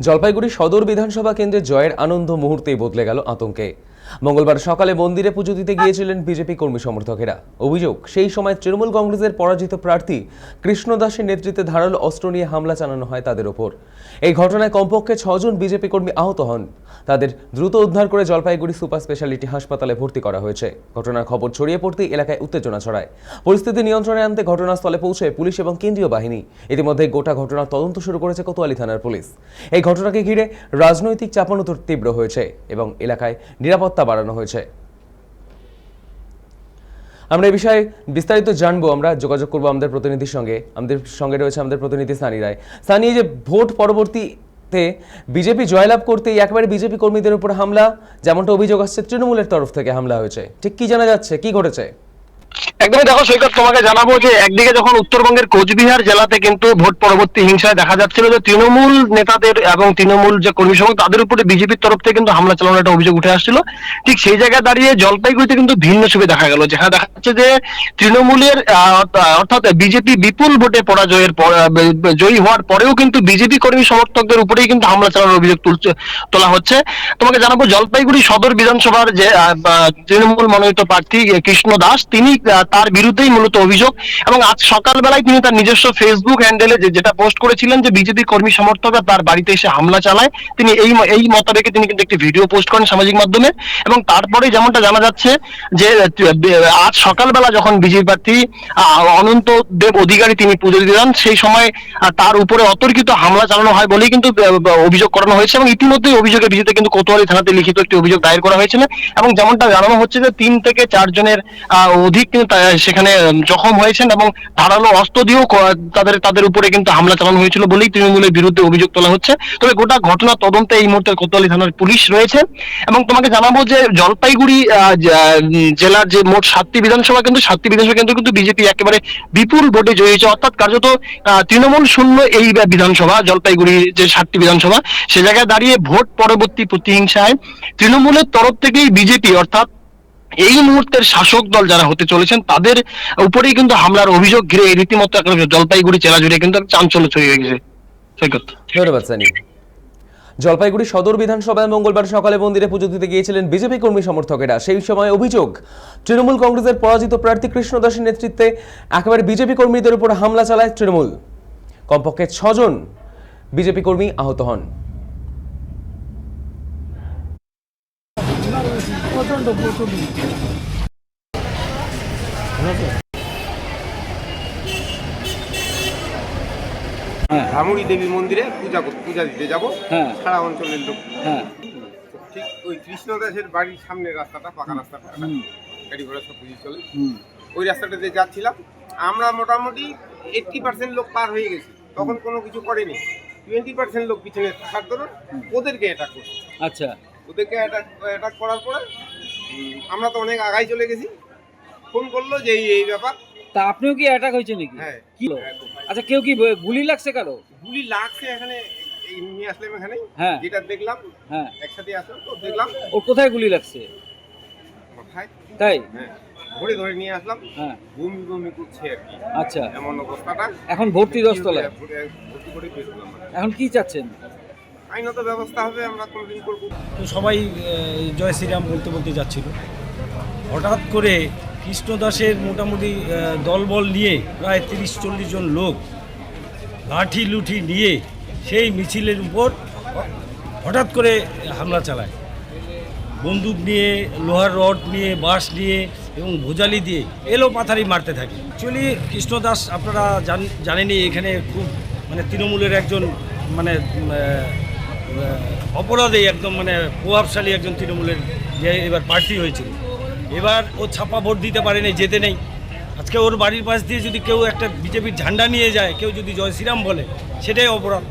জলপাইগুড়ি সদর বিধানসভা কেন্দ্রে জয়ের আনন্দ মুহূর্তেই বদলে গেল আতঙ্কে। মঙ্গলবার সকালে মন্দিরে পুজো দিতে গিয়েছিলেন বিজেপি কর্মী সমর্থকেরা। অভিযোগ, সেই সময় তৃণমূল কংগ্রেসের পরাজিত প্রার্থী কৃষ্ণ দাসের নেতৃত্বে ধারালো অস্ত্র নিয়ে হামলা চালানো হয় তাদের ওপর। এই ঘটনায় কমপক্ষে 6 জন বিজেপি কর্মী আহত হন। তাদের দ্রুত উদ্ধার করে জলপাইগুড়ি সুপার স্পেশালিটি হাসপাতালে ভর্তি করা হয়েছে। ঘটনার খবর ছড়িয়ে পড়তেই এলাকায় উত্তেজনা ছড়ায়। পরিস্থিতি নিয়ন্ত্রণে আনতে ঘটনাস্থলে পৌঁছায় পুলিশ এবং কেন্দ্রীয় বাহিনী। ইতিমধ্যে গোটা ঘটনার তদন্ত শুরু করেছে কোতোয়ালি থানার পুলিশ। এই ঘটনাকে ঘিরে রাজনৈতিক চাপানোতর তীব্র হয়েছে এবং এলাকায় নিরাপত্তা বাড়ানো হয়েছে। আমরা এই বিষয়ে বিস্তারিত জানবো, আমরা যোগাযোগ করবো আমাদের প্রতিনিধির সঙ্গে। আমাদের সঙ্গে রয়েছে আমাদের প্রতিনিধি সানি রায়। সানি, যে ভোট পরবর্তীতে বিজেপি জয়লাভ করতেই একেবারে বিজেপি কর্মীদের উপর হামলা, যেমনটা অভিযোগ আসছে তৃণমূলের তরফ থেকে হামলা হয়েছে, ঠিক কি জানা যাচ্ছে, কি ঘটেছে? একদমই দেখো সৈকত, তোমাকে জানাবো যে একদিকে যখন উত্তরবঙ্গের কোচবিহার জেলাতে কিন্তু ভোট পরবর্তী হিংসায় দেখা যাচ্ছিল যে তৃণমূল নেতাদের এবং তৃণমূল যে কর্মী সমর্থক তাদের উপরে বিজেপির তরফ থেকে কিন্তু হামলা চালানোর একটা অভিযোগ উঠে আসছিল। ঠিক সেই জায়গায় দাঁড়িয়ে জলপাইগুড়িতে কিন্তু ভিন্ন ছবি দেখা গেল, যেখানে দেখা যাচ্ছে যে তৃণমূলের অর্থাৎ বিজেপি বিপুল ভোটে জয়ী হওয়ার পরেও কিন্তু বিজেপি কর্মী সমর্থকদের উপরেই কিন্তু হামলা চালানোর অভিযোগ তোলা হচ্ছে। তোমাকে জানাবো জলপাইগুড়ি সদর বিধানসভার যে তৃণমূল মনোনীত প্রার্থী কৃষ্ণ দাস, তিনি তার বিরুদ্ধেই মূলত অভিযোগ। এবং আজ সকালবেলায় তিনি তার নিজস্ব ফেসবুক হ্যান্ডেলে যেটা পোস্ট করেছিলেন যে বিজেপি কর্মী সমর্থকরা তার বাড়িতে এসে হামলা চালায়, তিনি এই মোতাবেকে তিনি কিন্তু একটি ভিডিও পোস্ট করেন সামাজিক মাধ্যমে। এবং তারপরে যেমনটা জানা যাচ্ছে যে আজ সকালবেলা যখন বিজেপি প্রার্থী অনন্ত দেব অধিকারী তিনি পুজো দিতে যান, সেই সময় তার উপরে অতর্কিত হামলা চালানো হয় বলেই কিন্তু অভিযোগ করানো হয়েছে। এবং ইতিমধ্যেই অভিযোগের ভিত্তিতে কিন্তু কোতোয়ালি থানাতে লিখিত একটি অভিযোগ দায়ের করা হয়েছিল। এবং যেমনটা জানানো হচ্ছে যে 3 থেকে 4 জনের অধিক সেখানে জখম হয়েছেন এবং ধারালো অস্ত্র দিয়েও তাদের উপরে কিন্তু হামলা চালানো হয়েছিল বলেই তৃণমূলের বিরুদ্ধে অভিযোগ তোলা হচ্ছে। তবে গোটা ঘটনা তদন্তে এই মুহূর্তে কোতোয়ালি থানার পুলিশ রয়েছে। এবং তোমাকে জানাবো যে জলপাইগুড়ি জেলার যে মোট 7টি বিধানসভা, কিন্তু 7টি বিধানসভা কিন্তু বিজেপি একেবারে বিপুল ভোটে জয়ী হয়েছে, অর্থাৎ কার্যত তৃণমূল শূন্য এই বিধানসভা জলপাইগুড়ি যে 7টি বিধানসভা, সে জায়গায় দাঁড়িয়ে ভোট পরবর্তী প্রতিহিংসায় তৃণমূলের তরফ থেকেই বিজেপি অর্থাৎ এই মুহূর্তের শাসক দল যারা হতে চলেছেন তাদের উপরেই কিন্তু হামলার অভিযোগ ঘিরে রীতিমতো জলপাইগুড়ি জেলা জুড়ে কিন্তু চাঞ্চল্য ছড়িয়ে গেছে। সৈকত, ধন্যবাদ সানি। জলপাইগুড়ি সদর বিধানসভায় মঙ্গলবার সকালে মন্দিরে পুজো দিতে গিয়েছিলেন বিজেপি কর্মী সমর্থকেরা। সেই সময় অভিযোগ, তৃণমূল কংগ্রেসের পরাজিত প্রার্থী কৃষ্ণ দাসের নেতৃত্বে একেবারে বিজেপি কর্মীদের উপর হামলা চালায় তৃণমূল। কমপক্ষে 6 জন বিজেপি কর্মী আহত হন। ধামুড়ি দেবী মন্দিরে পূজা দিতে যাবো, সারা অঞ্চলের লোক। ঠিক ওই কৃষ্ণ দাসের বাড়ির সামনে রাস্তাটা, পাকা রাস্তাটা, গাড়ি ঘোড়া সব পুজো চলে, ওই রাস্তাটাতে যাচ্ছিলাম আমরা। মোটামুটি 80% লোক পার হয়ে গেছি, তখন কোনো কিছু করেনি। 20% লোক পিছনে থাকার দরুন ওদেরকে অ্যাটাক করছে। আচ্ছা, ওদেরকে অ্যাটাক করার পরে আমরা তো অনেক আগাই চলে গেছি। ফোন করলো যে এই ব্যাপার। তা আপনিও কি অ্যাটাক হয়েছে নাকি? হ্যাঁ। কি? আচ্ছা, কেউ কি গুলি লাগছে কারো? গুলি লাগছে এখানে, এই নিয়ে আসলাম এখানে, হ্যাঁ, যেটা দেখলাম, হ্যাঁ, একসাথে আসলাম তো দেখলাম। ওর কোথায় গুলি লাগছে? মাথায়। তাই? হ্যাঁ, ধরে নিয়ে আসলাম। হ্যাঁ, বমি করছে আর কি। আচ্ছা, এমন অবস্থাটা। এখন ভর্তি 10 তলায়। ভর্তি করে পেয়েছিলাম। এখন কি চাচ্ছেন? আইনত ব্যবস্থা হবে, আমরা কোনদিন করবো। তো সবাই জয় শ্রীরাম বলতে বলতে যাচ্ছিল, হঠাৎ করে কৃষ্ণ দাসের মোটামুটি দলবল নিয়ে প্রায় 30-40 জন লোক লাঠি লুঠি নিয়ে সেই মিছিলের উপর হঠাৎ করে হামলা চালায়, বন্দুক নিয়ে, লোহার রড নিয়ে, বাঁশ নিয়ে এবং ভোজালি দিয়ে এলো পাথারি মারতে থাকে। অ্যাকচুয়ালি কৃষ্ণ দাস আপনারা জানেনই এখানে খুব মানে তৃণমূলের একজন মানে অপরাধী, একদম মানে প্রভাবশালী একজন তৃণমূলের যে এবার প্রার্থী হয়েছিল। এবার ও ছাপা ভোট দিতে পারেনি, যেতে নেই। আজকে ওর বাড়ির পাশ দিয়ে যদি কেউ একটা বিজেপির ঝান্ডা নিয়ে যায়, কেউ যদি জয় শ্রীরাম বলে, সেটাই অপরাধ।